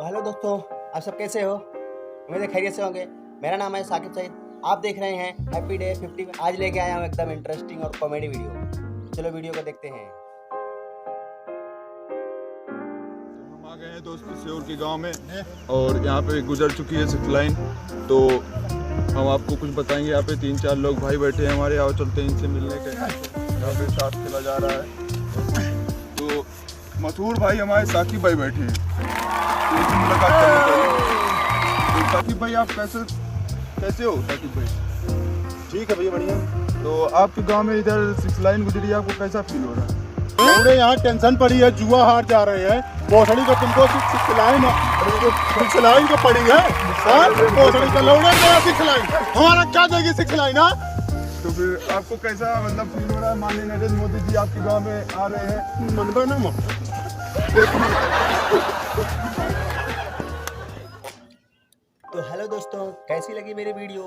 तो हेलो दोस्तों, आप सब कैसे हो? उम्मीद है खैरियत से होंगे। मेरा नाम है साकिब सईद। आप देख रहे हैं हैप्पी डे 50 में। आज लेके आया हूँ एकदम इंटरेस्टिंग और कॉमेडी वीडियो। चलो वीडियो को देखते हैं। तो हम आ गए हैं दोस्तों सेऊर के गांव में और यहाँ पे गुजर चुकी है सिक्स लाइन। तो हम आपको कुछ बताएंगे। यहाँ पे 3-4 लोग भाई बैठे हैं हमारे। आओ चलते हैं इनसे मिलने के। यहाँ पे साथ खेला जा रहा है। तो मशहूर भाई हमारे साकिब भाई बैठे हैं, तो इनसे मुलाकात करनी चाहिए। तो साकिब भाई आप कैसे हो साकिब भाई? ठीक है भैया, बढ़िया। तो आपके गांव में इधर सिक्स लाइन गुजरी है, आपको कैसा फील हो रहा है? पूरे यहाँ टेंशन पड़ी है, जुआ हार जा रहे हैं। भोसड़ी को तुमको सिक्स लाइन को पड़ी है। भोसड़ी का लौड़ा गया सिक्स लाइन, हमारा क्या देगी सिक्स लाइन? तो फिर आपको कैसा मतलब फील हो रहा है? माननीय नरेंद्र मोदी जी आपके गांव में आ रहे हैं। मनबा ना मन। तो हेलो दोस्तों, कैसी लगी मेरी वीडियो?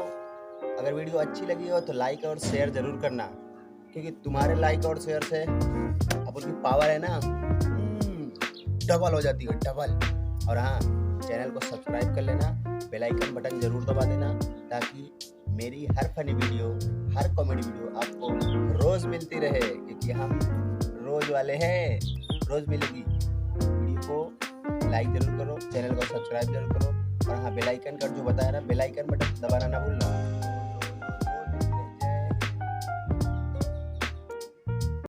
अगर वीडियो अच्छी लगी हो तो लाइक और शेयर जरूर करना, क्योंकि तुम्हारे लाइक और शेयर से अब उनकी पावर है ना, डबल हो जाती है, डबल। और हाँ, चैनल को सब्सक्राइब कर लेना, बेल आइकन बटन जरूर दबा देना, ताकि मेरी हर फनी वीडियो, हर कॉमेडी वीडियो आपको रोज़ मिलती रहे, क्योंकि हम रोज़ वाले हैं, रोज़ मिलेगी। वीडियो को लाइक जरूर करो, चैनल को सब्सक्राइब जरूर करो, और हाँ, बेल आइकन का जो बताया ना, बेल आइकन बटन दबाना ना भूलना।